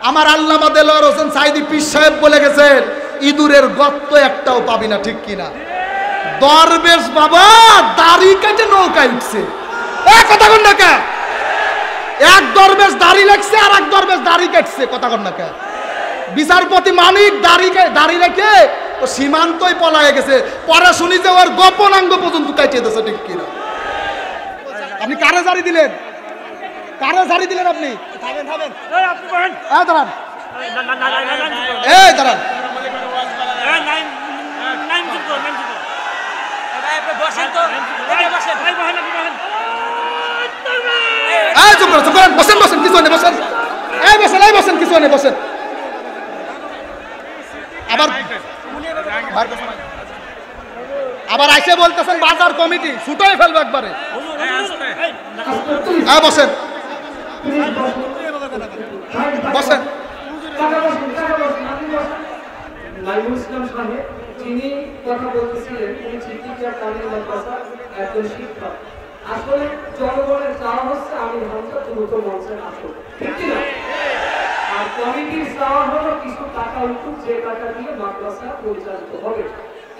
আমার আল্লামা দেলোয়ার হোসেন সাইদি পীর সাহেব বলে গেছেন, ইঁদুরের গর্ত একটাও পাবি না, ঠিক কিনা? দরবেশ বাবা দাড়ি কেটে নৌকায় উঠছে, কথা কন না কে? এক দরবেশ দাড়ি লাগছে আর এক দরবেশ দাড়ি কাটছে, কথা কন না কে? বিচারপতি মানিক দাড়ি রেখে ও সীমান্তই পলায়ে গেছে, পরে শুনি যে ওর গোপনাঙ্গ পর্যন্ত কাটিয়ে দিয়েছে, ঠিক কিনা? আপনি কারে জারি দিলেন? কারে জারি দিলেন আপনি? দাঁড়ান, এই দাঁড়ান, বসেন বসেন, কিছু নেই, বসেন, এই বসেন, এই বসেন, কিছু নেই, বসেন। আবার আইসে বলতেছেন বাজার কমিটি ছুটাই ফেলবো একবারে। বসেন বসেন। যিনি কথা বলতেছিলেন তিনি চিকিৎসার কামিল মাদ্রাসা একজন শিক্ষক। আসলে জনগণের চাওয়া হচ্ছে আমি হামজা দ্রুত মঞ্চে আসবো, ঠিক না? আর কমিটির চাওয়া হলো কিছু টাকা উঠুক, যে টাকা দিয়ে মাদ্রাসা পরিচালিত হবে।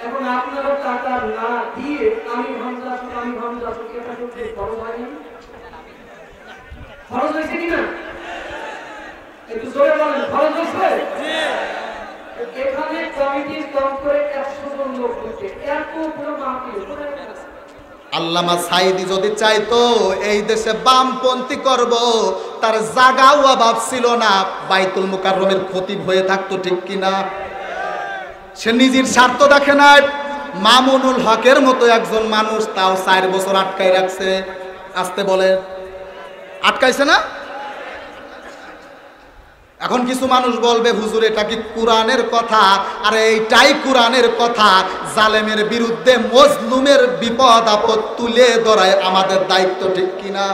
এখন আপনারা টাকা না দিয়ে আমি হামজা আসুক এটা করতে খরচ হয়নি? খরচ হয়েছে কিনা? একটু জোরে বলেন, খরচ হয়েছে? এখানে কমিটির কম করে 100 জন লোক হচ্ছে, এত বড় মাহফিল। আল্লামা সাইদি যদি চাইতো এই দেশে বামপন্থী করব, তার জায়গাও অভাব ছিল না, বাইতুল মুকাররমের খতিব হয়ে থাকতো, ঠিক কিনা? সে নিজের স্বার্থ দেখে না। মামুনুল হকের মতো একজন মানুষ তাও 4 বছর আটকাই রাখছে। আসতে বলে আটকাইছে না? এখন কিছু মানুষ বলবে হুজুর এটা কি কোরআনের কথা? আরে এইটাই কোরআনের কথা। জালেমের বিরুদ্ধে মজলুমের বিপদ আপদ তুলে ধরায় আমাদের দায়িত্ব, ঠিক কিনা?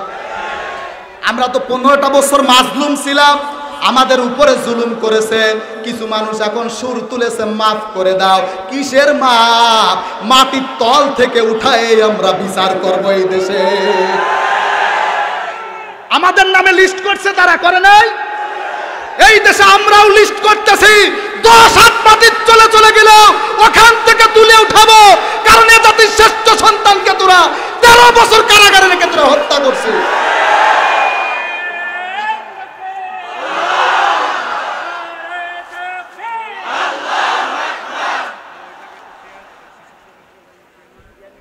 আমরা তো 15টা বছর মাজলুম ছিলাম, আমাদের উপরে জুলুম করেছে। কিছু মানুষ এখন সুর তুলেছে মাফ করে দাও। কিসের মাফ? মাটির তল থেকে উঠায় আমরা বিচার করব এই দেশে। আমাদের নামে লিস্ট করছে, তারা করে নাই। এই দেশে আমরাও লিস্ট করতেছি। 10 হাত মাটির চলে গেল ওখান থেকে তুলে উঠাবো, কারণ এ জাতির শ্রেষ্ঠ সন্তানকে তোরা 13 বছর কারাগারে রেখে তোরা হত্যা করছিস।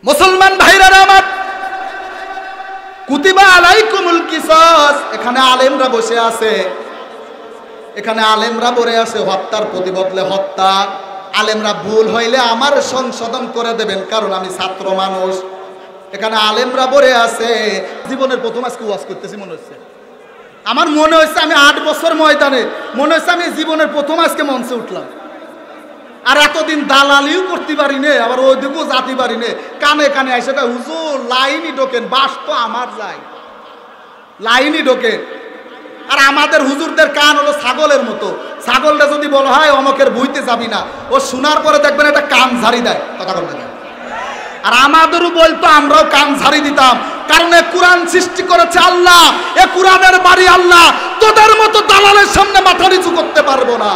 মুসলমান ভাইরা আমার, কুতিবা আলাইকুমুল কিসাস, এখানে আলেমরা বসে আছে, এখানে আলেমরা বলে আছে হত্যার প্রতিবদলে হত্যা। আলেমরা ভুল হইলে আমার সংশোধন করে দেবেন, কারণ আমি ছাত্র মানুষ। এখানে আলেমরা বলে আছে। জীবনের প্রথম আজকে ওয়াজ করতেছি, মনে হচ্ছে আমার, মনে হচ্ছে আমি 8 বছর ময়দানে, মনে হচ্ছে আমি জীবনের প্রথম আজকে মঞ্চে উঠলাম। আর এতদিন দালালিও করতে পারি নে, আবার ওই দিকেও যাতে পারি নে। কানে কানে আইসে হুজুর লাইনই ঢোকেন, বাস তো আমার যাই, লাইনই ঢোকেন। আর আমাদের হুজুরদের কান হলো ছাগলের মতো। ছাগলটা যদি বলা হয় অমকের বইতে যাবি না, ও শোনার পরে দেখবেন একটা কান ঝাড়ি দেয়, কথা বলবে না। আর আমাদেরও বলতো, আমরাও কান ঝাড়ি দিতাম, কারণ এ কোরআন সৃষ্টি করেছে আল্লাহ, এ কোরআনের বাড়ি আল্লাহ। তোদের মতো দালালের সামনে মাথা নিচু করতে পারবো না।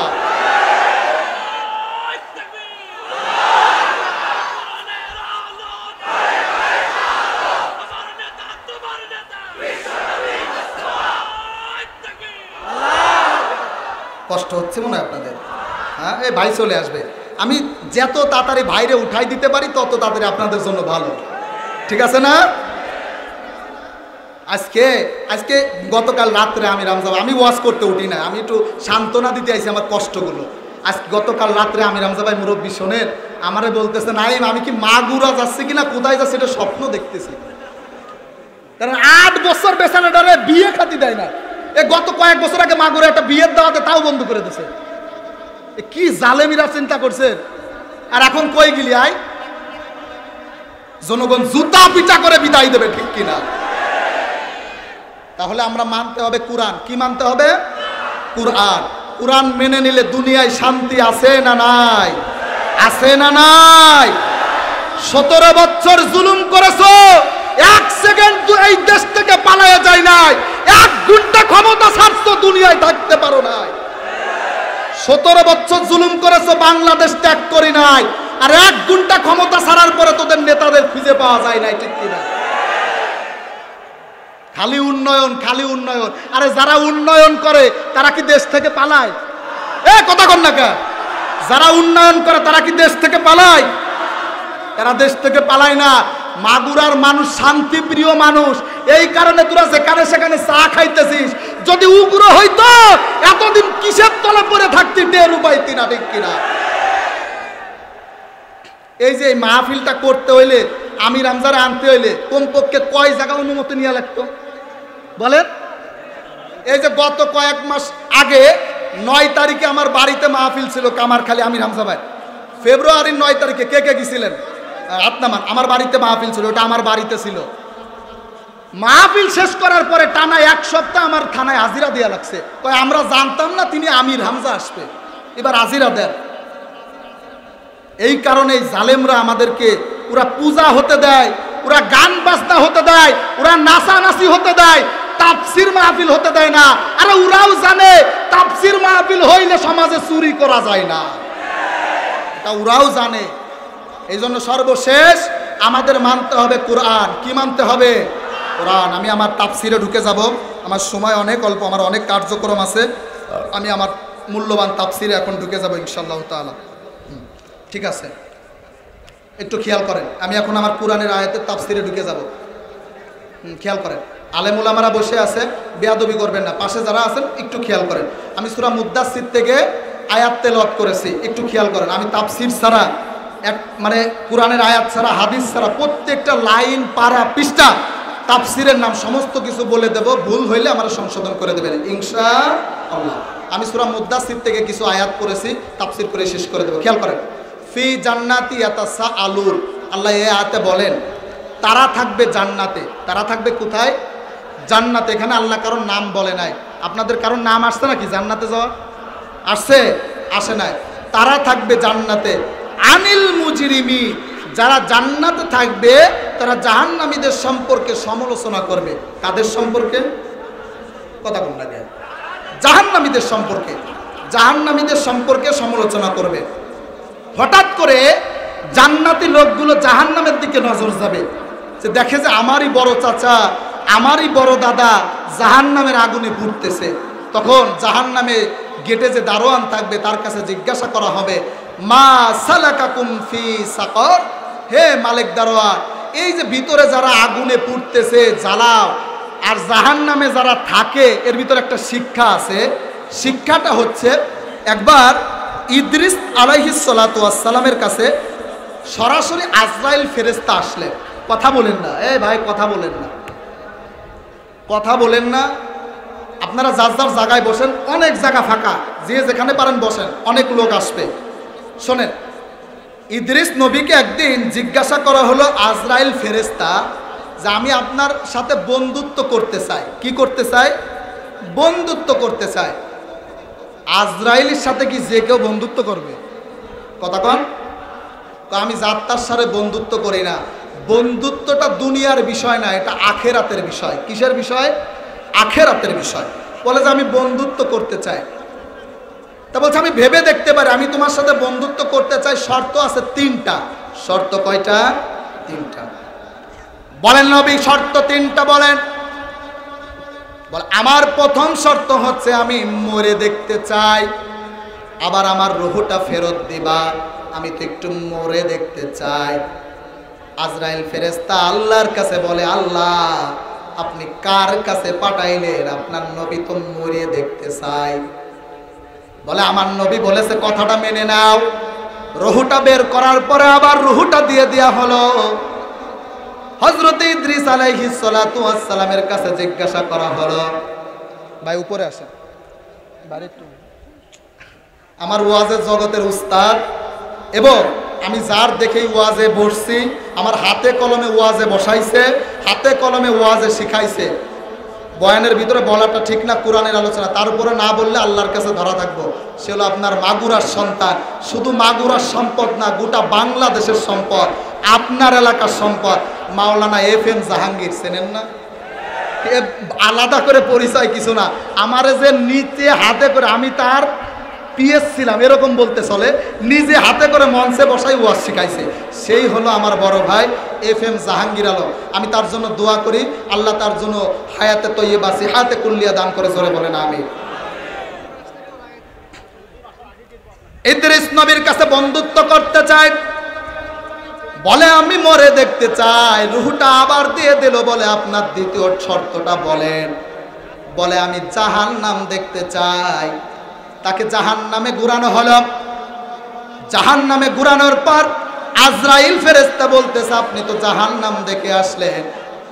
কষ্ট হচ্ছে মনে হয় আপনাদের? হ্যাঁ, এই ভাই চলে আসবে। আমি যত তাড়াতাড়ি ভাইরে উঠাই দিতে পারি তত তাড়াতাড়ি আপনাদের জন্য ভালো, ঠিক আছে না? আজকে গতকাল রাত্রে আমি ওয়াজ করতে উঠি না, আমি একটু সান্ত্বনা দিতে আইছি আমার কষ্টগুলো। গতকাল রাত্রে আমি রামজা ভাই মুরব্বী শোনেন, আমারে বলতেছে নাইম আমি কি মাগুরা যাচ্ছি কিনা কোথায় যাচ্ছি এটা স্বপ্ন দেখতেছি। কারণ 8 বছর বেচানাটারে বিয়ে খাতি দেয় না। গত কয়েক বছর আগে মাগুরা একটা বিয়ের দাওয়াতে তাও বন্ধ করে দিয়েছে। কি জালেমিরা চিন্তা করছে। আর এখন কই গেলি আয়, জনগণ জুতা পিটা করে বিদায় দেবে, ঠিক কিনা? তাহলে আমরা মানতে হবে কোরআন। কি মানতে হবে? কোরআন। কোরআন মেনে নিলে দুনিয়ায় শান্তি আছে না নাই? আছে না নাই? 17 বছর জুলুম করেছো, 1 সেকেন্ড এই দেশ থেকে পালায়া যায় নাই। 1 ঘন্টা ক্ষমতা ছাড়ছো, দুনিয়ায় থাকতে পারো নাই। 17 বছর জুলুম করেছো, বাংলাদেশ ত্যাগ করি নাই, আর 1 ঘন্টা ক্ষমতা ছাড়ার পরে তোদের নেতাদের খুঁজে পাওয়া যায় নাই, ঠিক কিনা? খালি উন্নয়ন, খালি উন্নয়ন। আরে যারা উন্নয়ন করে তারা কি দেশ থেকে পালায়? কথা কন না কে? যারা উন্নয়ন করে তারা কি দেশ থেকে পালায়? তারা দেশ থেকে পালায় না। মাগুরার মানুষ শান্তিপ্রিয় মানুষ, এই কারণে তোরা যেখানে সেখানে চা খাইতেছিস। যদি উগ্র হইতো এতদিন কিসের তলে পড়ে থাকতি, টের পাইতি না, ঠিক কিনা? এই যে মাহফিলটা করতে হইলে, আমির হামজারে আনতে হইলে কমপক্ষে কয় জায়গা অনুমতি নিয়ে লাগতো বলেন? এই যে গত কয়েক মাস আগে 9 তারিখে আমার বাড়িতে মাহফিল ছিল, কামারখালী আমির হামজা ভাই। ফেব্রুয়ারির 9 তারিখে কে কে গেছিলেন? আপনার আমার বাড়িতে মাহফিল ছিল, ওটা আমার বাড়িতে ছিল। মাহফিল শেষ করার পরে টানা 1 সপ্তাহ আমার থানায় হাজিরা দেওয়া লাগছে। কয় আমরা জানতাম না তিনি আমির হামজা আসবে, এবার হাজিরা দেন। এই কারণে জালেমরা আমাদেরকে ওরা পূজা হতে দেয়, ওরা গান বাজনা হতে দেয়, ওরা নাচানাচি হতে দেয়, তাফসির মাহফিল হতে দেয় না। আরে ওরাও জানে তাফসির মাহফিল হইলে সমাজে চুরি করা যায় না, এটা ওরাও জানে। এই জন্য সর্বশেষ আমাদের মানতে হবে কোরআন। কি মানতে হবে? কোরআন। আমি আমার তাফসিরে ঢুকে যাব, আমার সময় অনেক অল্প, আমার অনেক কার্যক্রম আছে। আমি আমার মূল্যবান তাফসিরে এখন ঢুকে যাব ইনশাআল্লাহ তাআলা। ঠিক আছে, একটু খেয়াল করেন। আমি এখন আমার কোরআনের আয়াতের তাফসিরে ঢুকে যাব। খেয়াল করেন, আলেম উলামারা বসে আছে, বেয়াদবি করবেন না। পাশে যারা আছেন একটু খেয়াল করেন। আমি সূরা মুদ্দাসসির থেকে আয়াত তেলাওয়াত করেছি, একটু খেয়াল করেন। আমি তাফসির ছাড়া মানে কোরআনের আয়াত ছাড়া, হাদিস ছাড়া প্রত্যেকটা লাইন, পারা, পৃষ্ঠা, তাফসিরের নাম সমস্ত কিছু বলে দেব। ভুল হইলে আমরা সংশোধন করে দেবেন ইনশাআল্লাহ। আমি সূরা মুদ্দাসসির থেকে কিছু আয়াত পড়েছি, তাফসির করে শেষ করে দেব। খেয়াল করেন, ফি জান্নাতি ইয়াতাসাআলুন, আল্লাহ এই আয়াতে বলেন তারা থাকবে জান্নাতে। তারা থাকবে কোথায়? জান্নাতে। এখানে আল্লাহ কারোর নাম বলে নাই। আপনাদের কারোর নাম আসছে নাকি জান্নাতে যাওয়া? আসছে? আসে নাই। তারা থাকবে জান্নাতে। আনিল মুজরিমি, যারা জান্নাতে থাকবে তারা জাহান্নামীদের সম্পর্কে সমালোচনা করবে। কাদের সম্পর্কে? কথা কোন লাগে? জাহান্নামীদের সম্পর্কে। জাহান্নামীদের সম্পর্কে সমালোচনা করবে। হঠাৎ করে জান্নাতি লোকগুলো জাহান্নামের দিকে নজর যাবে, যে দেখে যে আমারই বড় চাচা, আমারই বড় দাদা জাহান্নামের আগুনে পুড়তেছে। তখন জাহান্নামে গেটে যে দারোয়ান থাকবে তার কাছে জিজ্ঞাসা করা হবে, মা সালাকাকুম ফি সাকর, হে মালিক দারোয়ান, এই যে ভিতরে যারা আগুনে পুড়তেছে জ্বালাও, আর জাহান্নামে যারা থাকে এর ভিতরে একটা শিক্ষা আছে। শিক্ষাটা হচ্ছে, একবার ইদ্রিস আলাইহিস সালাতু ওয়াস সালামের কাছে সরাসরি আজরাইল ফেরেশতা আসলেন। কথা বলেন না, এই ভাই কথা বলেন না, কথা বলেন না। আপনারা যার যার জায়গায় বসেন, অনেক জায়গা ফাঁকা, যে যেখানে পারেন বসেন, অনেক লোক আসবে। শোনেন, ইদ্রিস নবীকে একদিন জিজ্ঞাসা করা হলো আজরাইল ফেরেশতা, যে আমি আপনার সাথে বন্ধুত্ব করতে চাই। কি করতে চাই? বন্ধুত্ব করতে চাই। আজরাইলের সাথে কি যে কেউ বন্ধুত্ব করবে? কথা কন। আমি যাত্রার সাথে বন্ধুত্ব করি না। বন্ধুত্বটা দুনিয়ার বিষয় না, এটা আখেরাতের বিষয়। কিসের বিষয়? আখেরাতের বিষয়। বলে যে আমি বন্ধুত্ব করতে চাই। তা বলছে আমি ভেবে দেখতে পারি, আমি তোমার সাথে বন্ধুত্ব করতে চাই, শর্ত আছে 3টা। শর্ত কয়টা? 3টা। বলেন নবী, শর্ত 3টা বলেন। বল, আমার প্রথম শর্ত হচ্ছে আমি মরে দেখতে চাই, আবার আমার রূহটা ফেরত দিবা, আমি তো একটু মরে দেখতে চাই। আজরাইল ফেরেশতা আল্লাহর কাছে বলে, আল্লাহ আপনি কার কাছে পাঠাইলেন? আপনার নবী তো মরে দেখতে চাই। বলে আমার নবী বলেছে, কথাটা মেনে নাও। রূহটা বের করার পরে আবার রূহটা দিয়ে দেয়া হলো। হযরত ইদ্রিস আলাইহিস সালাতু ওয়াস সালামের কাছে জিজ্ঞাসা করা হলো, ভাই উপরে আসেন, বাড়ি একটু। আমার ওয়াজের জগতের উস্তাদ, এবং আমি যার দেখেই ওয়াজে বসছি, আমার হাতে কলমে ওয়াজে বসাইছে, হাতে কলমে ওয়াজে শিখাইছে। বয়ানের ভিতরে বলাটা ঠিক না, কোরআনের আলোচনা, তার উপরে না বললে আল্লাহর কাছে ধরা থাকবো। সে হলো আপনার মাগুরার সন্তান। শুধু মাগুরার সম্পদ না, গোটা বাংলাদেশের সম্পদ, আপনার এলাকার সম্পদ। মাওলানা FM জাহাঙ্গীর, চেনেন না? আলাদা করে পরিচয় কিছু না, আমারে যে নিচে হাতে করে, আমি তার পিএস ছিলাম এরকম বলতে চলে, নিজে হাতে করে মঞ্চে বসাই ওয়াজ শিখাইছে, সেই হলো আমার বড় ভাই FM জাহাঙ্গীর আলম। আমি তার জন্য দোয়া করি, আল্লাহ তার জন্য হায়াতে তৈয়বা সিহাতে কুল্লিয়া দান করে, জোরে বলেন আমিন। ইদ্রিস নবীর কাছে বন্ধুত্ব করতে চাই, বলে আমি মরে দেখতে চাই, রুহটা আবার দিয়ে দিল, বলে আপনার দ্বিতীয় শর্তটা বলেন, বলে আমি জাহান্নাম দেখতে চাই। তাকে জাহান্নামে ঘুরানো হলো, জাহান্নামে ঘুরানোর পর আজরাইল ফেরেশতা বলতেছে আপনি তো জাহান্নাম দেখে আসলেন,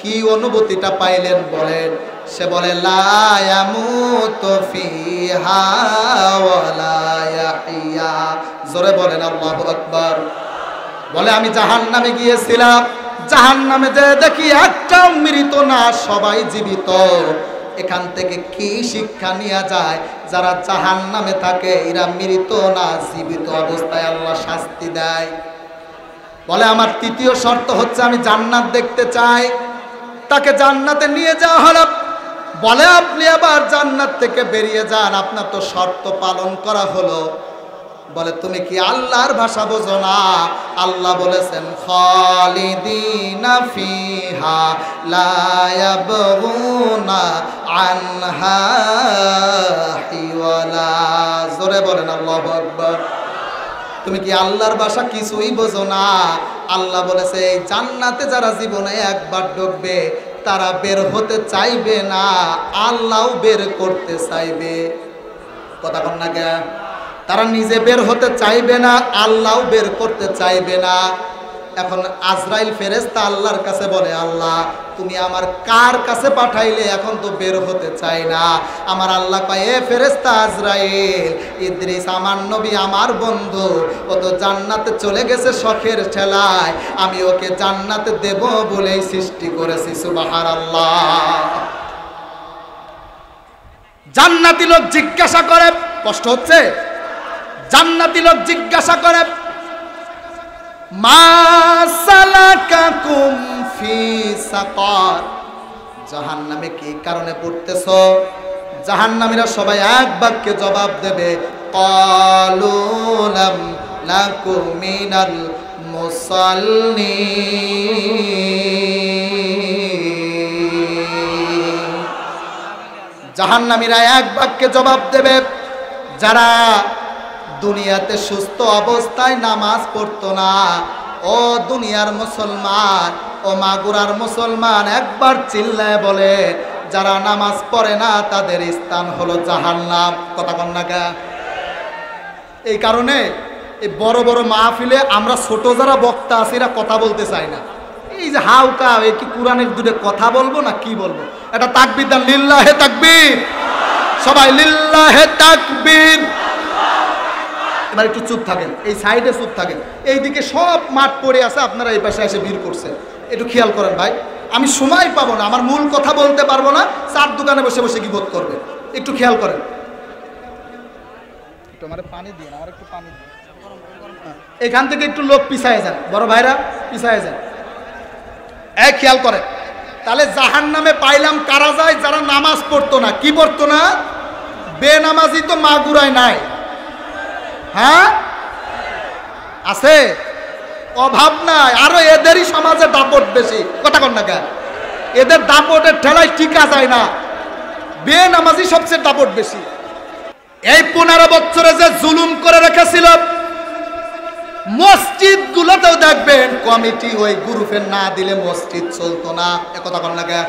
কি অনুভূতিটা পাইলেন বলেন। সে বলে লা ইয়ামুতু ফিহা ওয়ালা ইয়াহইয়া, জোরে বলেন আল্লাহু আকবার। বলে আমি জাহান্নামে গিয়েছিলাম, জাহান্নামে যে দেখি একটাও মৃত না, সবাই জীবিত। এখান থেকে কি শিক্ষা নেওয়া যায়? যারা জাহান্নামে থাকে এরা মৃত না, জীবিত অবস্থায় আল্লাহ শাস্তি দেয়। বলে আমার তৃতীয় শর্ত হচ্ছে আমি জান্নাত দেখতে চাই। তাকে জান্নাতে নিয়ে যাওয়া হলো, বলে আপনি আবার জান্নাত থেকে বেরিয়ে যান, আপনার তো শর্ত পালন করা হলো। বলে তুমি কি আল্লাহর ভাষা বোঝো না? আল্লাহ বলেছেন খালিদিনা ফিহা লা ইয়াবগুনা আনহা হিওয়ালা, জোরে বলেন আল্লাহু আকবার। তুমি কি আল্লাহর ভাষা কিছুই বোঝো না? আল্লাহ বলেছে এই জান্নাতে যারা জীবনে একবার ঢুকবে তারা বের হতে চাইবে না, আল্লাহও বের করতে চাইবে। কথা কন না কে? তারা নিজে বের হতে চাইবে না, আল্লাহও বের করতে চাইবে না। এখন আজরাইল ফেরেশতা আল্লাহর কাছে বলে আল্লাহ তুমি আমার কার কাছে পাঠাইলে, এখন তো বের হতে চাই না। আমার আল্লাহ কয় এ ফেরেশতা আজরাইল, ইদ্রিস আমার নবী, আমার বন্ধু, ও তো জান্নাতে চলে গেছে শখের ঠেলায়, আমি ওকে জান্নাতে দেব বলেই সৃষ্টি করেছি। সুবহানাল্লাহ। জান্নাতি লোক জিজ্ঞাসা করে, কষ্ট হচ্ছে? জান্নাতি লোক জিজ্ঞাসা করে মা সালাকাকুম ফি সাকার, জাহান্নামে কি কারণে পড়তেছো? জাহান্নামীরা সবাই এক বাক্যে জবাব দেবে ক্বালু লাম নাকু মিনাল মুসাল্লিন। জাহান্নামীরা এক বাক্যে জবাব দেবে যারা দুনিয়াতে সুস্থ অবস্থায় নামাজ পড়তো না, ও দুনিয়ার মুসলমান, ও মাগুরার মুসলমান, একবার চিল্লায় বলে যারা নামাজ পড়ে না তাদের স্থান হলো জাহান্নাম। কথা কন না কে? এই কারণে এই বড় বড় মাহফিলে আমরা ছোট যারা বক্তা আছি এরা কথা বলতে চাই না। এই যে হাউকা, এই কি কোরআনের দুটো কথা বলবো না কি বলবো? এটা তাকবীর দেন, লিল্লাহে তাকবীর, সবাই লিল্লাহে তাকবীর। এবার একটু চুপ থাকেন, এই সাইডে চুপ থাকেন, এইদিকে সব মাঠ পড়ে আছে, আপনারা এই পাশে এসে ভিড় করছেন, একটু খেয়াল করেন ভাই। আমি সময় পাবো না, আমার মূল কথা বলতে পারবো না, চার দোকানে বসে বসে গীবত করবে, একটু খেয়াল করেন। একটু আমার পানি দিন, আমার একটু পানি দিন। এখান থেকে একটু লোক পিছায় যান, বড় ভাইরা পিছায় যান। এই খেয়াল করেন, তাহলে জাহান্নামে পাইলাম কারা যায়? যারা নামাজ পড়তো না। কি পড়তো না? বেনামাজি তো মাগুরায় নাই, হ্যাঁ আছে, অভাব নাই, আরো এদেরই সমাজে দাপট বেশি। কথা কন না কেন? এদের দাপটের ঠেলায় টিকা যায় না, বেনামাজি সবচেয়ে দাপট বেশি। এই 15 বছরে যে জুলুম করে রেখেছিল, মসজিদ গুলোতেও দেখবেন কমিটি ওই গ্রুপে না দিলে মসজিদ চলতো না। কথা কন না কেন?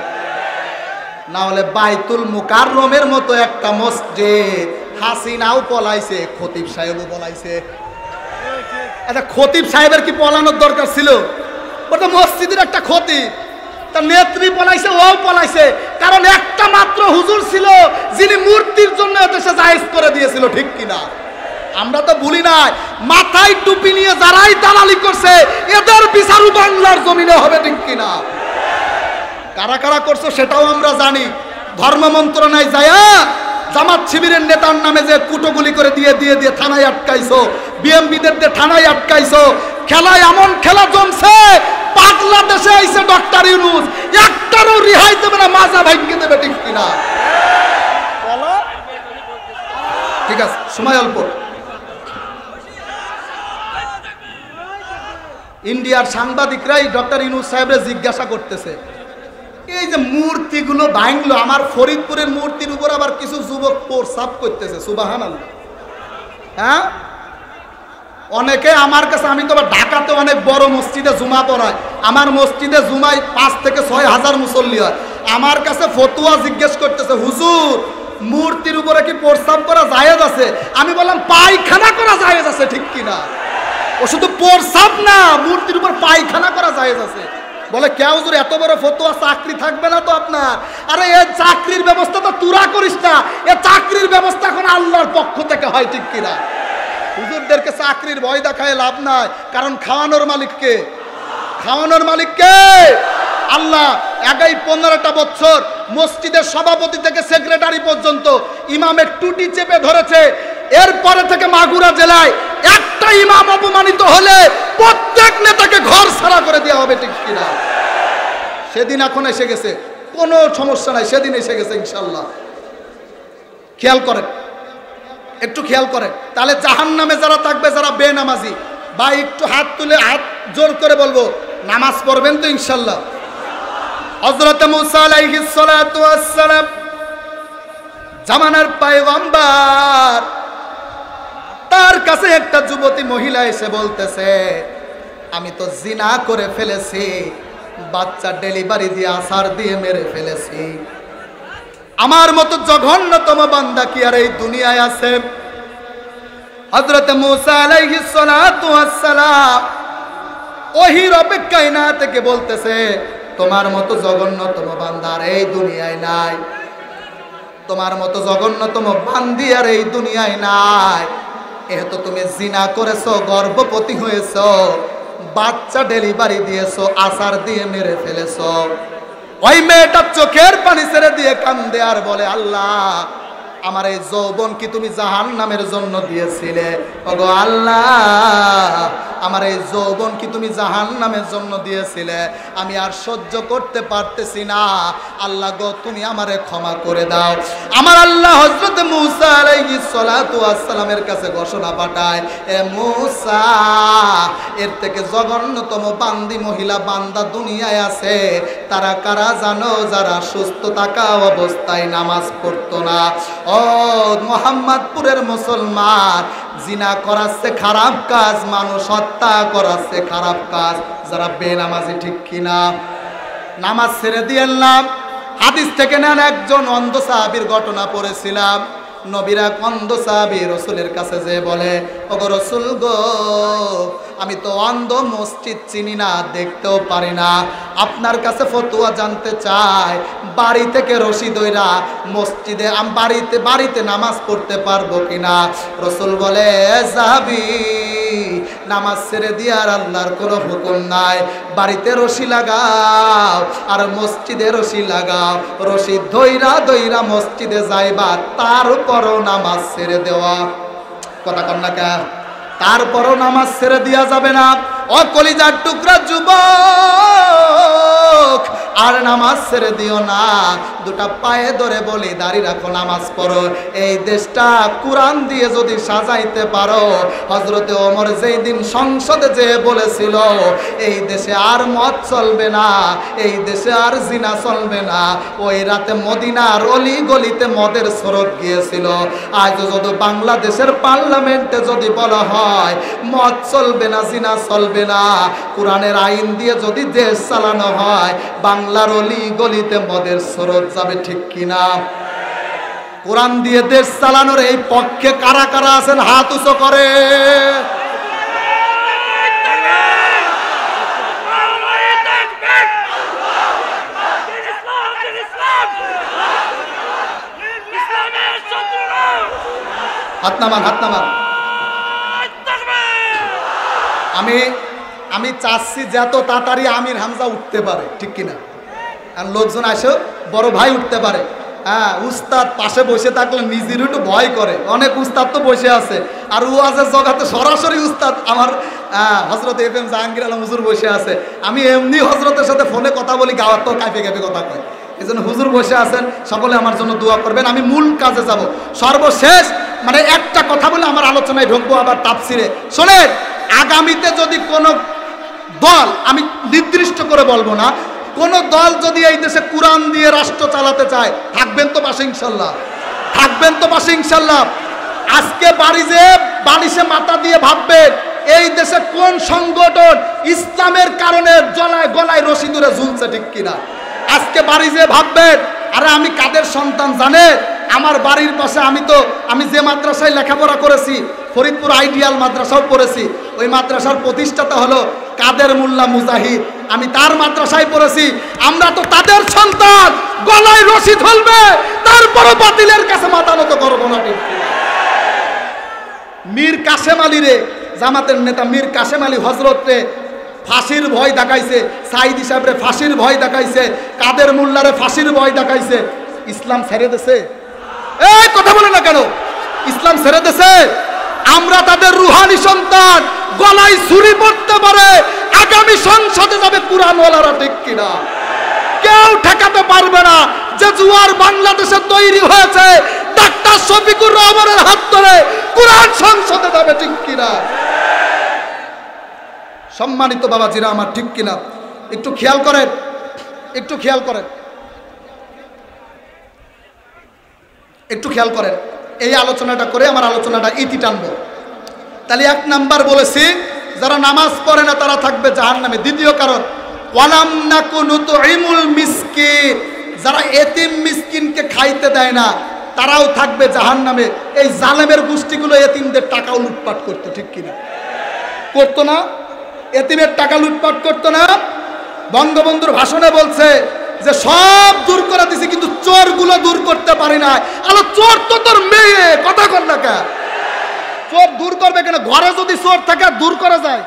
না হলে বাইতুল মুকাররমের মতো একটা মসজিদ হাসিনাও পলাইছে, খতিব সাহেবও পলাইছে। আচ্ছা খতিব সাহেবের কি পলানোর দরকার ছিল? ওটা মসজিদের একটা খতিব, তার নেত্রী পলাইছে, ও পলাইছে, কারণ একটা মাত্র হুজুর ছিল যিনি মূর্তির জন্য দেশে জায়েজ করে দিয়েছিল। ঠিক কিনা? আমরা তো ভুলি নাই, মাথায় টুপি নিয়ে যারাই দালালি করছে এদের বিচারও বাংলার জমিনে হবে। ঠিক কিনা? কারা কারা করছো সেটাও আমরা জানি। ধর্ম মন্ত্রণায় যায় জামাত শিবিরের নেতার নামে যে কুটোগুলি করে দিয়ে দিয়ে দিয়ে থানায় আটকাইছো, বিএমপিদের থানায় আটকাইছো। খেলায় এমন খেলা জমছে, পাগলা দেশে আইছে ডক্টর ইউনূস, একটারও রিহাই দেবে না, মাজা ভাঙিয়ে দেবে। ঠিক কিনা? ঠিক আছে, সময় অল্প। ইন্ডিয়ার সাংবাদিকরাই ডক্টর ইউনূস সাহেবরে জিজ্ঞাসা করতেছে, এই যে মূর্তিগুলো ভাঙলো, আমার ফরিদপুরের মূর্তির উপর আবার কিছু যুবক প্রস্রাব করতেছে, সুবহানাল্লাহ। হ্যাঁ, অনেকে আমার কাছে, আমি তো ঢাকাতে অনেক বড় মসজিদে জুমা পড়াই, আমার মসজিদে জুমায় 5 থেকে 6 হাজার মুসল্লি হয়, আমার কাছে ফতুয়া জিজ্ঞেস করতেছে, হুজুর মূর্তির উপরে কি প্রস্রাব করা জায়েজ আছে? আমি বললাম পায়খানা করা জায়েজ আছে, ঠিক কিনা? ও শুধু প্রস্রাব না, মূর্তির উপর পায়খানা করা জায়েজ আছে। বলে কে হুজুর এত বড় ফতোয়া, চাকরি থাকবে না তো আপনার? আরে এই চাকরির ব্যবস্থা তো তুরা করিস না, এ চাকরির ব্যবস্থা এখন আল্লাহর পক্ষ থেকে হয়, ঠিক কিনা? হুজুরদেরকে চাকরির ভয় দেখায় লাভ নাই, কারণ খাওয়ানোর মালিককে, খাওয়ানোর মালিককে আল্লাহ। আগাই 15টা বছর মসজিদের সভাপতি থেকে সেক্রেটারি পর্যন্ত ইমামের টুটি চেপে ধরেছে। এরপরে থেকে মাগুরা জেলায় একটা ইমাম অপমানিত হলে প্রত্যেক নেতাকে ঘর ছাড়া করে দেওয়া হবে, ঠিক কিনা? সেদিন এখন এসে গেছে, কোনো সমস্যা নাই, সেদিন এসে গেছে ইনশাল্লাহ। খেয়াল করেন, একটু খেয়াল করেন। তাহলে জাহান্নামে যারা থাকবে, যারা বেনামাজি, বা একটু হাত তুলে, হাত জোর করে বলবো নামাজ পড়বেন তো ইনশাল্লাহ? হযরত মুসা আলাইহিস সালাতু ওয়াস সালাম জামানার পয়গম্বর, তার কাছে একটা যুবতী মহিলা এসে বলতেছে, আমি তো জিনা করে ফেলেছি, বাচ্চা ডেলিভারি দিয়ে আসার দিয়ে মেরে ফেলেছি, আমার মতো জঘন্যতম বান্দা কি আর এই দুনিয়ায় আছে? হযরত মুসা আলাইহিস সালাতু ওয়াস সালাম ওহির অপেক্ষায় না থেকে বলতেছে, তোমার মতো জঘন্যতম বান্দা আর এই দুনিয়ায় নাই, তোমার মতো জঘন্যতম বান্দি আর এই দুনিয়ায় নাই। এত তুমি জিনা করেছো, গর্ভবতী হয়েছো, বাচ্চা ডেলিভারি দিয়েছো, আসার দিয়ে মেরে ফেলেছো। ওই মেয়েটা চোখের পানি ছেড়ে দিয়ে কান্দে আর বলে, আল্লাহ আমার এই যৌবন কি তুমি জাহান্নামের জন্য দিয়েছিলে? ওগো আল্লাহ, আমার এই যৌবন কি তুমি জাহান্নামের জন্য দিয়েছিলে? আমি আর সহ্য করতে পারতেছি না, আল্লাহ গো তুমি আমারে ক্ষমা করে দাও। আমার আল্লাহ হযরত মুসা আলাইহিস সালাতু ওয়াস সালামের কাছে ঘোষণা পাঠায়, এ মুসা, এর থেকে জঘন্যতম বান্দি মহিলা বান্দা দুনিয়ায় আছে। তারা কারা জানো? যারা সুস্থ থাকা অবস্থায় নামাজ পড়তো না। ও মোহাম্মদপুরের মুসলমান, জিনা করাচ্ছে খারাপ কাজ, মানুষ হত্যা করাচ্ছে খারাপ কাজ, যারা বেনামাজি, ঠিক কিনা? নামাজ ছেড়ে দিয়েলাম। হাদিস থেকে নেন, একজন অন্ধ সাহাবীর ঘটনা পড়েছিলাম। নবীরা অন্ধ সাহাবী রাসূলের কাছে যে বলে, ওগো রাসূল গো, আমি তো অন্ধ, মসজিদ চিনি না, দেখতেও পারি না, আপনার কাছে ফতোয়া জানতে চাই, বাড়ি থেকে রশি দইরা মসজিদে বাড়িতে নামাজ পড়তে পারবো কিনা? রাসূল বলে, সাহাবী, নামাজ ছেড়ে দিয়ে আর আল্লাহর কোনো হুকুম নাই, বাড়িতে রশি লাগাও আর মসজিদে রশি লাগাও, রশি দইরা দইরা মসজিদে যাইবা, তারপরও নামাজ ছেড়ে দেওয়া। কথা কন না কে? তারপরও নামাজ ছেড়ে দেওয়া যাবে না। ও কলিজার টুকরা যুবক, আর নামাজ ছেড়ে দিও না। দুটা পায়ে ধরে বলি, দাঁড়িয়ে রাখো, নামাজ পড়ো। এই দেশটা কোরআন দিয়ে যদি সাজাইতে পারো, হযরতে ওমর যেই দিন সংসদে যে বলেছিল, এই দেশে আর মদ চলবে না, এই দেশে আর জিনা চলবে না, ওই রাতে মদিনার অলি গলিতে মদের স্রোত গিয়েছিল। আজ যদি বাংলাদেশের পার্লামেন্টে যদি বলা হয় মদ চলবে না, জিনা চলবে না, কোরআনের আইন দিয়ে যদি দেশ চালানো হয়, বাংলার অলি গলিতে মদের স্রোত যাবে, ঠিক কিনা? কোরআন দিয়ে দেশ চালানোর এই পক্ষে কারা কারা আছেন? হাত উঁচু করে। হাত নামান, হাত নামান। আমি চাচ্ছি যত তাড়াতাড়ি আমির হামজা উঠতে পারে, ঠিক কিনা? আর লোকজন আসে, বড় ভাই উঠতে পারে। হ্যাঁ, উস্তাদ পাশে বসে থাকলে নিজের একটু ভয় করে। অনেক উস্তাদ তো বসে আছে, আর ওয়াজের জগতে সরাসরি উস্তাদ আমার হযরত এফএম জাহাঙ্গীর আলম হুজুর বসে আছে। আমি এমনি হযরতের সাথে ফোনে কথা বলি, গাওয়ার তো কাঁপে কাঁপে কথা কয়। এই জন্য হুজুর বসে আছেন, সকলে আমার জন্য দোয়া করবেন। আমি মূল কাজে যাব। সর্বশেষ মানে একটা কথা বলে আমার আলোচনায় ঢুকবো, আবার তাফসিরে। শোনেন, আগামীতে যদি কোনো দল, আমি নির্দিষ্ট করে বলবো না, কোন দল যদি এই দেশে কোরআন দিয়ে রাষ্ট্র চালাতে চায়, থাকবেন তো পাশে ইনশাল্লাহ, থাকবেন তো পাশে ইনশাল্লাহ। আজকে বালিশে মাথা দিয়ে ভাববেন এই দেশে কোন সংগঠন ইসলামের কারণে গলায় রশি ধরে ঝুলছে, ঠিক কিনা? আজকে বাড়িতে ভাববেন, আরে আমি কাদের সন্তান জানে? আমার বাড়ির পাশে আমি যে মাদ্রাসায় লেখাপড়া করেছি, ফরিদপুর আইডিয়াল মাদ্রাসাও পড়েছি, ওই মাদ্রাসার প্রতিষ্ঠাতা হলো কাদের মোল্লা মুজাহিদ, আমি তার মাদ্রাসায় পড়েছি। আমরা তো তাদের সন্তান, গলায় রশি ধরবে, তারপরও বাতিলের কাছে মাথা নত করবো না, ঠিক কিনা? মীর কাসেম আলী রে, জামাতের নেতা মীর কাসেম আলী হজরত রে ফাঁসির ভয় দেখাইছে, সাইদি সাহেবরে ফাঁসির ভয় দেখাইছে, কাদের মোল্লারে ফাঁসির ভয় দেখাইছে। ইসলাম ছেড়ে দেছে? এই কথা বলে না কেন? ইসলাম ছেড়ে দেছে? আমরা তাদের রুহানি সন্তান, গলায় ছুরি পড়তে পারে, আগামী সংসদে যাবে কুরআনওয়ালারা, ঠিক কিনা? কেউ ঠেকাতে পারবে না। যে জুয়ার বাংলাদেশে তৈরি হয়েছে, ডাক্তার শফিকুর রহমানের হাত ধরে কুরআন সংসদে যাবে, ঠিক কিনা? সম্মানিত বাবাজিরা আমার, ঠিক কিনা? একটু খেয়াল করেন, একটু খেয়াল করেন, একটু খেয়াল করেন। এই আলোচনাটা করে আমার আলোচনাটা ইতি টানবো। তাহলে 1 নাম্বার বলেছি, যারা নামাজ পড়ে না তারা থাকবে জাহান্নামে। দ্বিতীয় কারণ, ওয়ালাম নাকুনু তুইমুল মিসকিন, যারা এতিম মিসকিনকে খাইতে দেয় না তারাও থাকবে জাহান্নামে। এই জালেমের গোষ্ঠীগুলো এতিমদের টাকাও লুটপাট করতো, ঠিক কিনা? করতো না? এতিমের টাকা লুটপাট করতো না? বঙ্গবন্ধুর ভাষণে বলছে যে সব দূর করে দিছি, কিন্তু চোরগুলো দূর করতে পারি না। আলো চোর তো তোর মেয়ে, কথা কর না কেন? চোর দূর করবে কেন? ঘরে যদি চোর থাকে দূর করা যায়?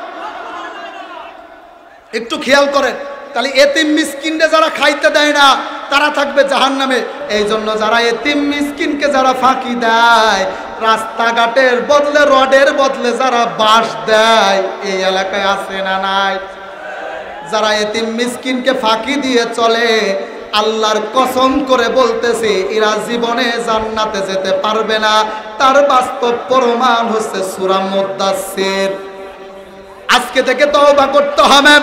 একটু খেয়াল করেন। তাহলে এতিম মিসকিনকে যারা খাইতে দেয় না তারা থাকবে জাহান্নামে। এই জন্য যারা এতিম মিসকিনকে যারা ফাঁকি দেয়, রাস্তাঘাটের বদলে রডের বদলে যারা বাঁশ দেয়, এই এলাকায় আছে না নাই? যারা এতিম মিসকিনকে ফাঁকি দিয়ে চলে, আল্লাহর কসম করে বলতেছি এরা জীবনে জান্নাতে যেতে পারবে না। তার বাস্তব প্রমাণ হচ্ছে সূরা মুদ্দাসসির। আজকে থেকে তওবা করতে হবে।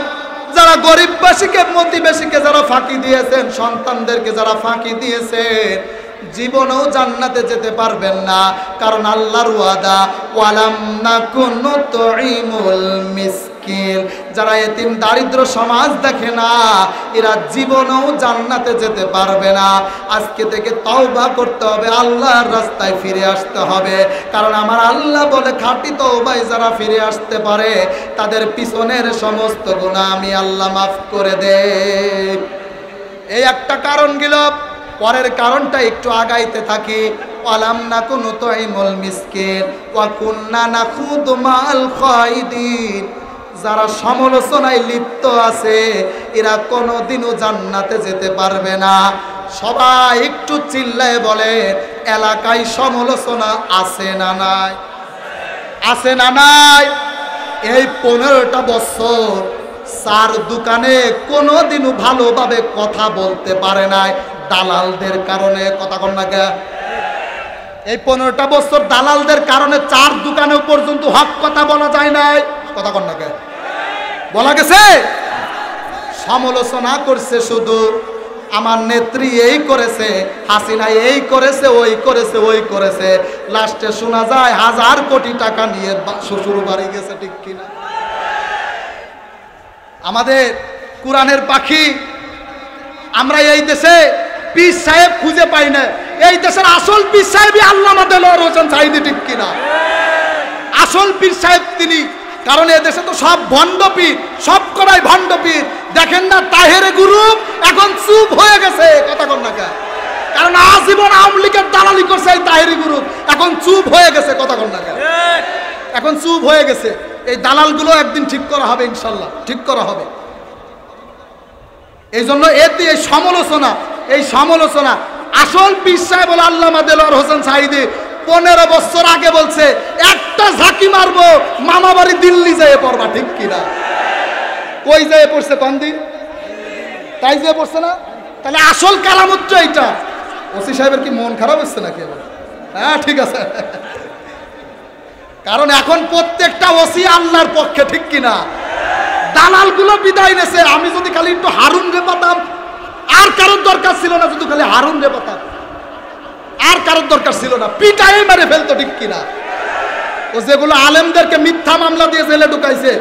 যারা গরিববাসীকে, প্রতিবেশীকে যারা ফাঁকি দিয়েছেন, সন্তানদেরকে যারা ফাঁকি দিয়েছেন, জীবনেও জান্নাতে যেতে পারবেন না। কারণ আল্লাহর ওয়াদা, ওয়ালাম নাকুনু তুইমুল মিসকিন, যারা এতিম দারিদ্র সমাজ দেখে না এরা জীবনেও জান্নাতে যেতে পারবে না। আজকে থেকে তওবা করতে হবে, আল্লাহর রাস্তায় ফিরে আসতে হবে। কারণ আমার আল্লাহ বলে, খাঁটি তওবায় যারা ফিরে আসতে পারে তাদের পিছনের সমস্ত গুনাহ আমি আল্লাহ মাফ করে দেই। এই একটা কারণ গেল। পরের কারণটা একটু আগাইতে থাকি। ওয়ালাম নাকুনু তুইমুল মিসকিন ওয়া কুন্না নাখুদু মাল খাইদিন, যারা সমালোচনায় লিপ্ত আছে এরা কোনোদিনও জান্নাতে যেতে পারবে না। সবাই একটু চিল্লায় বলে, এলাকায় সমালোচনা আছে না নাই? আছে না নাই? এই 15টা বছর চার দোকানে কোনোদিনও ভালোভাবে কথা বলতে পারে নাই, দালালদের কারণে। কথা কন না কে? এই 15টা বছর দালালদের কারণে 4 দোকানে পর্যন্ত হক কথা বলা যায় নাই। কথা কন না কে? বলা গেছে? সমালোচনা করছে শুধু, আমার নেত্রী এই করেছে, হাসিনা এই করেছে, ওই করেছে, ওই করেছে। লাস্টে শোনা যায় 1000 কোটি টাকা নিয়ে শ্বশুর বাড়ি গেছে, ঠিক কিনা? আমাদের কোরআনের পাখি, আমরা এই দেশে পীর সাহেব খুঁজে পাই না। এই দেশের আসল পীর সাহেবই আল্লামা দেলোয়ার হোসেন সাঈদী, ঠিক কিনা? আসল পীর সাহেব তিনি। কারণ এই দেশে তো সব ভণ্ড পীর, সব করাই ভণ্ড পীর। দেখেন না তাহেরে গ্রুপ এখন চুপ হয়ে গেছে। কথা কন না কে? কারণ আজীবন আওয়ামী লীগের দালালি করছে এই তাহেরি গ্রুপ, এখন চুপ হয়ে গেছে। কথা কন না কে? এখন চুপ হয়ে গেছে। এই দালালগুলো একদিন ঠিক করা হবে, ইনশাল্লাহ ঠিক করা হবে। এই জন্য এতে এই সমালোচনা আসল পীর সাহেব বলে আল্লামা দেলোয়ার হোসেন সাঈদী 15 বছর আগে বলছে, একটা ঝাঁকি মারবো মামা বাড়ি দিল্লি যেয়ে পড়বা, ঠিক কিনা? কই যেয়ে পড়ছে? কোন দিন? তাই যেয়ে পড়ছে না? তাহলে আসল কালামত এইটা। ওসি সাহেবের কি মন খারাপ হচ্ছে নাকি? হ্যাঁ ঠিক আছে। কারণ এখন প্রত্যেকটা ওসি আল্লাহর পক্ষে, ঠিক কিনা? দালালগুলো বিদায় নেছে। আমি যদি খালি একটু হারুন রে পাতাম, আর কারোর দরকার ছিল না, শুধু খালি হারুন রে পাতাম, আর কারোর দরকার ছিল না, পিটাই মেরে ফেলতো, ঠিক কিনা? ও যেগুলো আলেমদেরকে মিথ্যা মামলা দিয়ে জেলে ঢুকাইছে,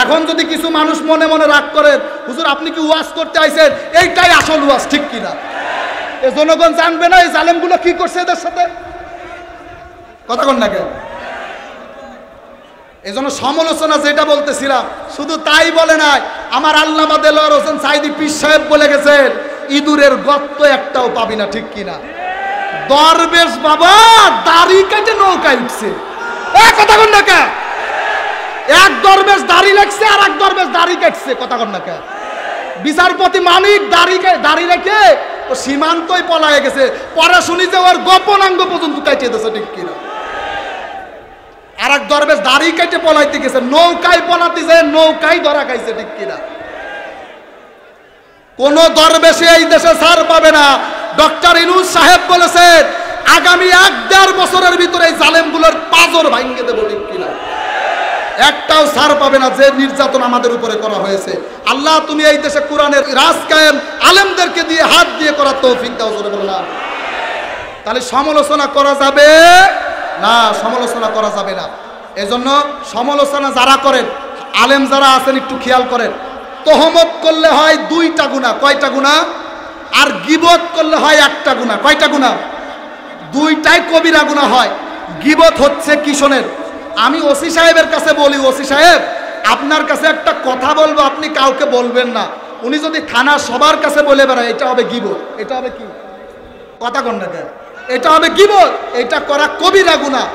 এখন যদি কিছু মানুষ মনে মনে রাগ করে, হুজুর আপনি কি ওয়াজ করতে আইছেন, এইটাই আসল ওয়াজ, ঠিক কিনা? এ জনগণ জানবে না এই জালেমগুলো কি করছে এদের সাথে, কথা কন না কেন? এই জন্য সমালোচনা যেটা বলতেছিলাম, শুধু তাই বলে নাই, আমার আল্লামা দেলোয়ার হোসেন সাইদি পীর সাহেব বলে গেছেন, ইঁদুরের গর্ত একটাও পাবি না, ঠিক কিনা? দরবেশ বাবা দাড়ি কেটে নৌকায় উঠছে, কথা কন না কেন? এক দরবেশ দাড়ি লাগছে আর এক দরবেশ দাড়ি কাটছে, কথা কন না কেন? বিচারপতি মানিক দাড়ি রেখে ও সীমান্তই পলায় গেছে, পরে শুনি যে ওর গোপনাঙ্গ পর্যন্ত কাটিয়ে দিয়েছে, ঠিক কিনা? আর এক দরবেশ দাড়ি কেটে পলাইতে গেছে, নৌকায় পলাতে যায়, নৌকায় ধরা খাইছে, ঠিক কিনা? কোন দরবেশে এই দেশে ছাড় পাবে না। ডক্টর ইউনূস সাহেব বলেছেন আগামী 1-1.5 বছরের ভিতরে এই জালেমগুলোর পাজর ভাঙিয়ে দেব, ঠিক কিনা? একটাও ছাড় পাবে না, যে নির্যাতন আমাদের উপরে করা হয়েছে। আল্লাহ তুমি এই দেশে কোরআনের রাজ কায়েম আলেমদেরকে দিয়ে হাত দিয়ে করার তৌফিক দাও, জোরে বলো না। তাহলে সমালোচনা করা যাবে না, সমালোচনা করা যাবে না। এজন্য সমালোচনা যারা করেন, আলেম যারা আছেন, একটু খেয়াল করেন, তহমত করলে হয় 2টা গুনাহ, কয়টা গুনাহ? আর গীবত করলে হয় 1টা গুনাহ, কয়টা গুনাহ? 2টাই কবিরা গুনাহ হয়। গীবত হচ্ছে কি শোনেন, আমি ওসি সাহেবের কাছে বলি, ওসি সাহেব আপনার কাছে একটা কথা বলবো, আপনি কাউকে বলবেন না। উনি যদি থানা সবার কাছে বলে বেড়ায়, এটা হবে গীবত। এটা হবে কি, কথা কন না কেন? এটা হবে গীবত, এটা করা কবিরা গুনাহ।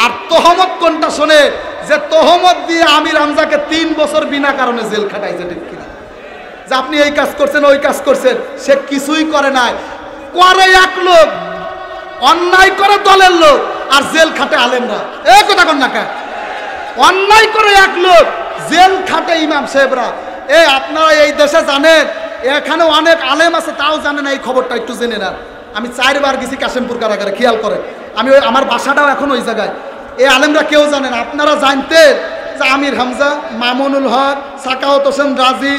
আর তহমত কোনটা শোনে, যে তহমত দিয়ে আমির হামজাকে 3 বছর বিনা কারণে জেল খাটাইছে, ঠিক কিনা? যে আপনি এই কাজ করছেন, ওই কাজ করছেন, সে কিছুই করে নাই, করে এক লোক, অন্যায় করে দলের লোক, আর জেল খাটে আলেমরা, এই কথা কন না কেন? অন্যায় করে এক লোক, জেল খাটে ইমাম সাহেবরা। আপনারা এই দেশে জানেন, এখানে অনেক আলেম আছে, তাও জানেন এই খবরটা, একটু জেনে নেন। আমি 4 বার গেছি কাশিমপুর কারাগারে, খেয়াল করেন, আমি আমার বাসাটাও এখন ওই জায়গায়। এই আলেমরা কেউ জানেন, আপনারা জানতেন যে আমির হামজা, মামুনুল হক, সাকাওয়াত হোসেন রাজি,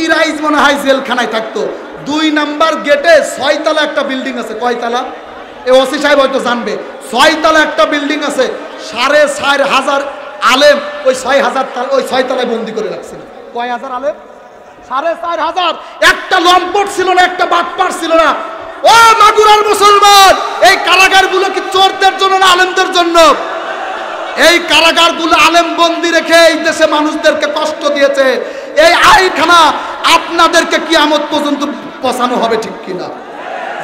ইরাইজ মনে হয় জেলখানায় থাকতো। 2 নাম্বার গেটে 6 তলা একটা বিল্ডিং আছে, কয় তলা? এ ওসি সাহেব হয়তো জানবে। 6 তলা একটা বিল্ডিং আছে, 4,500 আলেম ওই 6 তলায় বন্দি করে রাখছিল। কয় হাজার আলেম? 4,500। একটা লম্পট ছিল না, একটা বাটপার ছিল না। ও মাগুরার মুসলমান, এই কারাগারগুলো কি চোরদের জন্য না আলেমদের জন্য? এই কারাগারগুলো আলেম বন্দি রেখে এই দেশে মানুষদেরকে কষ্ট দিয়েছে। এই আইখানা আপনাদেরকে কিয়ামত পর্যন্ত পৌঁছানো হবে, ঠিক কিনা?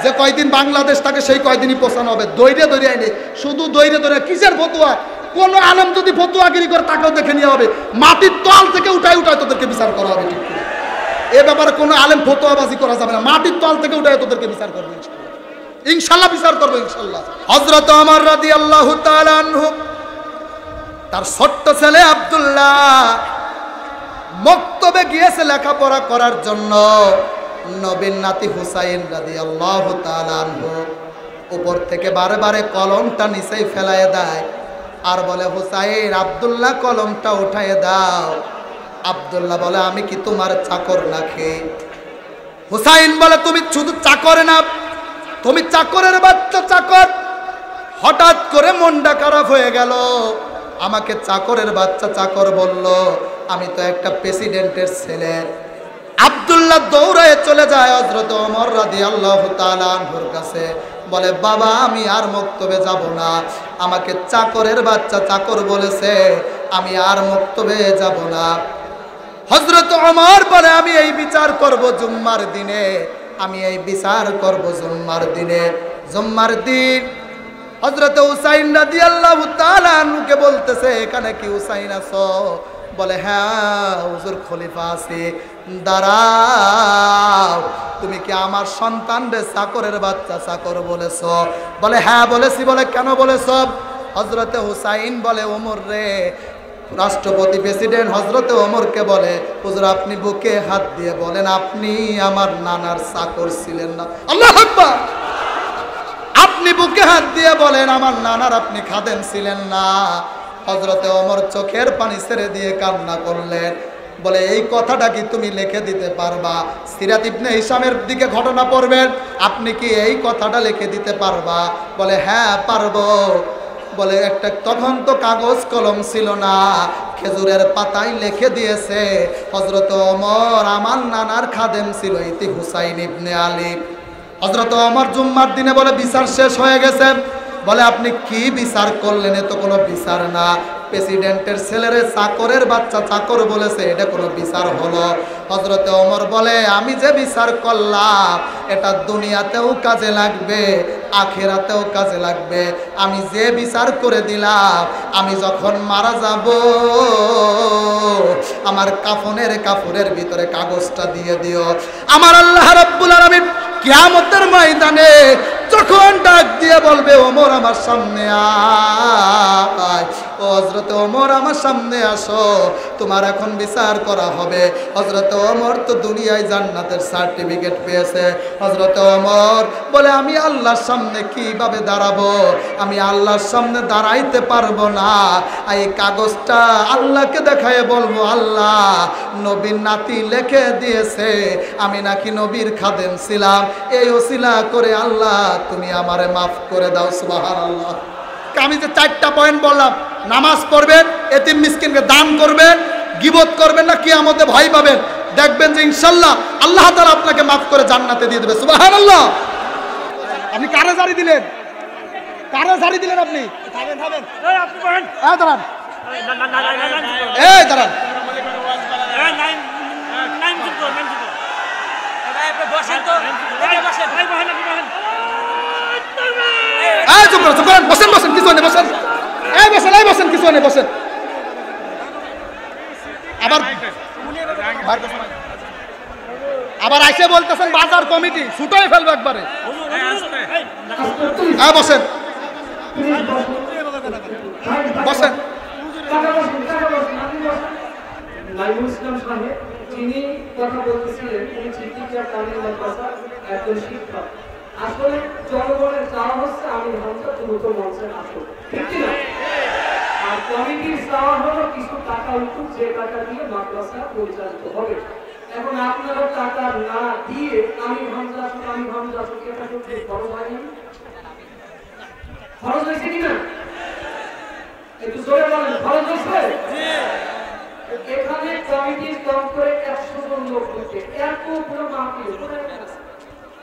যে কয়দিন বাংলাদেশ থাকে সেই কয়দিনই পৌঁছানো হবে। দৈরে দৈরে আইনে, শুধু দৈরে দৈরে কিসের ফতুয়া? কোন আলেম যদি ফতুয়াগিরি করে তাকেও দেখে নিয়ে হবে, মাটির তল থেকে উঠাই তোদেরকে বিচার করা হবে, ঠিক কিনা? এ ব্যাপারে কোনো আলেম ফতুয়াবাজি করা যাবে না, মাটির তল থেকে উঠাই তোদেরকে বিচার করবে, ইনশাল্লাহ বিচার করবে, ইনশাল্লাহ। হযরত ওমর রাদিয়াল্লাহু তাআলা আনহু তার ছোট্ট ছেলে আব্দুল্লাহ মক্তবে গিয়েছে লেখাপড়া করার জন্য। নবীর নাতি হুসাইন রাদিয়াল্লাহু তাআলা আনহু উপর থেকে বারে বারে কলমটা নিচেই ফেলায় দেয় আর বলে, হুসাইন আব্দুল্লাহ কলমটা উঠায় দাও। আব্দুল্লাহ বলে, আমি কি তোমার চাকর নাকি? হুসাইন বলে, তুমি শুধু চাকর না, তুমি চাকরের বাচ্চা চাকর। হঠাৎ করে মনটা খারাপ হয়ে গেল, আমাকে চাকরের বাচ্চা চাকর বলল, আমি তো একটা প্রেসিডেন্টের ছেলে। আব্দুল্লাহ দৌড়ায় চলে যায় হযরত ওমর রাদিয়াল্লাহু তাআলা আনহুর কাছে, বলে, বাবা আমি আর মক্তবে যাব না, আমাকে চাকরের বাচ্চা চাকর বলেছে, আমি আর মক্তবে যাব না। হযরত ওমর বলে, আমি এই বিচার করব জুম্মার দিনে, আমি এই বিচার করব জুম্মার দিনে। জুম্মার দিন হযরত হুসাইন রাদিয়াল্লাহু তাআলা আনহুকে বলতেছে, এখানে কি হুসাইন আছো? বলে, হ্যাঁ হুজুর খলিফা আছি। দাঁড়াও, তুমি কি আমার সন্তানরে চাকরের বাচ্চা চাকর বলেছো? বলে, হ্যাঁ বলেছি। বলে, কেন বলেছো? হযরতে হুসাইন বলে, ওমর রে, রাষ্ট্রপতি প্রেসিডেন্ট হযরতে ওমরকে বলে, হুজুর আপনি বুকে হাত দিয়ে বলেন, আপনি আমার নানার চাকর ছিলেন না। আল্লাহু আকবার। আপনি বুকে হাত দিয়ে বলেন, আমার নানার আপনি খাদেম ছিলেন না। হযরতে ওমর চোখের পানি ছেড়ে দিয়ে কান্না করলেন। বলে এই কথাটা কি তুমি লিখে দিতে পারবা? সিরাত ইবনে হিশামের দিকে ঘটনা পড়বেন, আপনি কি এই কথাটা লিখে দিতে পারবা? বলে হ্যাঁ পারবো। বলে একটা, তখন তো কাগজ কলম ছিল না, খেজুরের পাতায় লিখে দিয়েছে। হযরত ওমর আমার নানার খাদেম ছিল ইতি হুসাইন ইবনে আলী। হযরত ওমর জুম্মার দিনে বলে বিচার শেষ হয়ে গেছে। বলে আপনি কি বিচার করলেন? এ তো কোনো বিচার না, প্রেসিডেন্টের ছেলের চাকরের বাচ্চা চাকর বলেছে, এটা কোনো বিচার হলো? হযরত ওমর বলে আমি যে বিচার করলাম এটা দুনিয়াতেও কাজে লাগবে, আখিরাতেও কাজে লাগবে। আমি যে বিচার করে দিলাম, আমি যখন মারা যাব আমার কাফনের ভিতরে কাগজটা দিয়ে দিও। আমার আল্লাহ রাব্বুল আলামিন কিয়ামতের ময়দানে যখন ডাক দিয়ে বলবে ওমর আমার সামনে আয়, ও হযরত ওমর আমার সামনে আসো, তোমার এখন বিচার করা হবে। হযরত ওমর তো দুনিয়ায় জান্নাতের সার্টিফিকেট পেয়েছে। হযরত ওমর বলে আমি আল্লাহর সামনে কিভাবে দাঁড়াবো? আমি আল্লাহর সামনে দাঁড়াইতে পারবো না। এই কাগজটা আল্লাহকে দেখায় বলবো আল্লাহ নবীর নাতি লিখে দিয়েছে আমি নাকি নবীর খাদেম ছিলাম, এই ওসিলা করে আল্লাহ তুমি আমারে মাফ করে দাও। সুবহানাল্লাহ। আমি যে 4টা পয়েন্ট বললাম, নামাজ পড়বেন, এতিম মিসকিনকে দান করবেন, গীবত করবেন না, কিয়ামতে ভয় পাবেন, দেখবেন যে ইনশাআল্লাহ আল্লাহ তাআলা আপনাকে মাফ করে জান্নাতে দিয়ে দেবে। সুবহানাল্লাহ। আপনি কারে জারি দিলেন? কারে জারি দিলেন আপনি? থামেন থামেন, এই আপনি বলেন, এই দাঁড়ান, এই দাঁড়ান, এই নাইন ভাই আপনি বসেন তো, এই বসেন, এই বসেন, আপনি বসেন, এই চুপ করেন, বসেন বসেন, কিছু নেই, বসেন, এই বসেন, এই বসেন, কিছু নেই, বসেন। আবার আইসে বলতেছেন বাজার কমিটি ছুটোই ফেলবে একবারে। হ্যাঁ বসেন বসেন। নাইমুল ইসলাম সাহেব যিনি কথা বলতেছিলেন, তিনি সিদ্দিকিয়া কামিল মাদ্রাসা একজন শিক্ষক। আসলে জনগণের চাওয়া হচ্ছে আমি হামজা দ্রুত মঞ্চে আসুক, ঠিক না? আর কমিটির চাওয়া হলো কিছু টাকা উঠুক, যে টাকা দিয়ে মাদ্রাসা পরিচালিত হবে। এখন আপনারা টাকা না দিয়ে আমি হামজা আসুক, আমি হামজা আসুক, এটা তো খরচ হয়নি, খরচ হয়েছে কিনা? একটু জোরে বলেন, খরচ হয়েছে? এখানে কমিটির কম করে 100 জন লোক হচ্ছে, এত পুরো মাহফিল